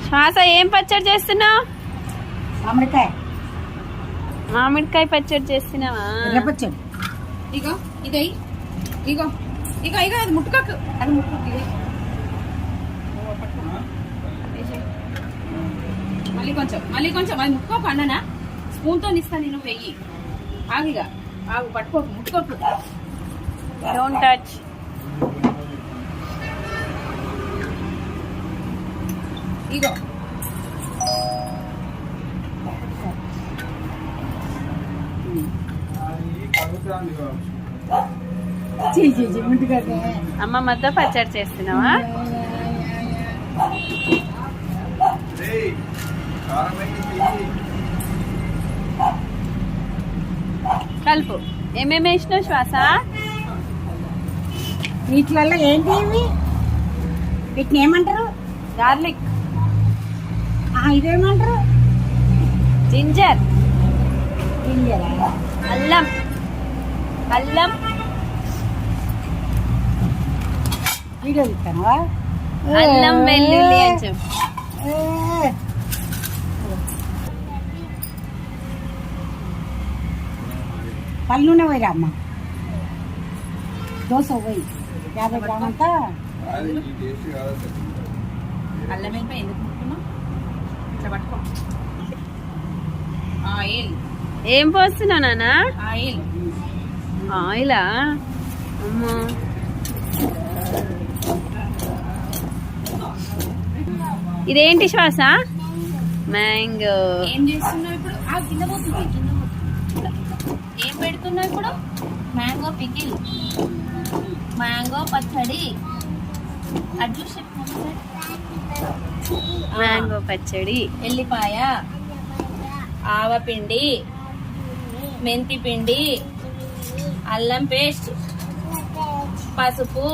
శ్వాస ఏం పచ్చడి చేస్తున్నావు? మామిడికాయ పచ్చడి చేస్తున్నావా? పచ్చడి ఇగో ఇగో ఇగో ఇగో ఇగో అది ముట్టుకోకు, అది ముట్టుకోకు. మళ్ళీ కొంచెం అది ముట్టుకోకు అన్ననా, స్పూన్తో ఇస్తా నేను. వెయ్యి ఆగిగా ఆగు, పట్టుకోకు, ముట్టుకోకు. Don't touch. ఇగో అమ్మమ్మతో పచ్చడి చేస్తున్నావా? కలుపు. ఏమేమి వేసినావు శ్వాస? వీటిలలో ఏంటి ఇవి? వీటిని ఏమంటారు? గార్లిక్. ఇదేమంటారు? జింజర్. జింజరా? అల్లం. అల్లం. వీడియో ఇస్తానవా? అల్లం వెల్లుల్లి అని చెప్పు. పళ్ళు నూనె పోయిరా అమ్మ. దోశ పోయి 50 గ్రాములు అంతా. అల్లం వెళ్ళిపోయి ఎందుకు ముట్టుకున్నావు? ఇట్లా పట్టుకో. ఆయిల్. ఏం పోస్తున్నావు నాన్న? ఆయిల్. ఆయిలా? అమ్మో. ఇదేంటి శ్వాస? మ్యాంగో. ఏం చేస్తున్నావు ఇప్పుడు? కింద పోతుంది, కింద పోతుంది. ఏం పెడుతున్నావు ఇప్పుడు? మ్యాంగో పికిల్, మ్యాంగో పచ్చడి. అడ్డు మ్యాంగో పచ్చడి. ఎల్లిపాయ, ఆవపిండి, మెంతి పిండి, అల్లం పేస్ట్, పసుపు,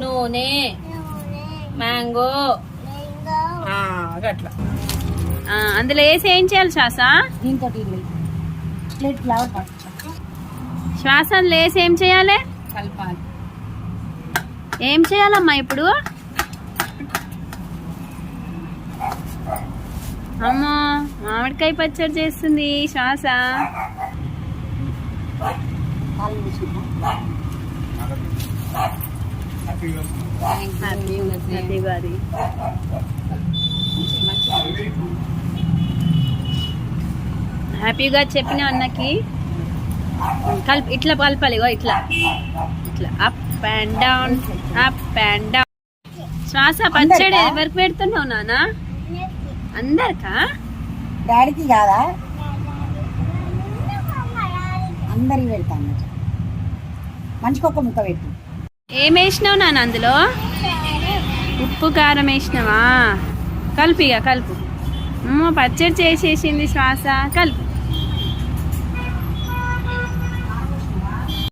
నూనె, మ్యాంగో. అట్లా అందులో వేసి ఏం చేయాలి శ్వాస? దీంతో ప్లేట్ ఫ్లవర్ పట్టు. శ్వాస అందులో వేసి ఏం చేయాలి? కలపాలి. ఏం చేయాలమ్మా ఇప్పుడు? అమ్మో, మామిడికాయ పచ్చడి చేస్తుంది శ్వాస. హ్యాపీగా చెప్పిన అన్నకి కలిపి ఇట్లా కలపాలి. ఇట్లా ఇట్లా up and down, up and down. శ్వాస పచ్చడి ఎవరికి పెడుతున్నావు నాన్న? అందరికా? డాడీకి కాదా? అందరికి పెడతాను. మంచికొక్క ముక్క పెట్టు. ఏం వేసినావు నాన్న అందులో? ఉప్పు కారం వేసినావా? కలుపు. ఇక కలుపు. పచ్చడి చేసేసింది శ్వాస. కలుపు.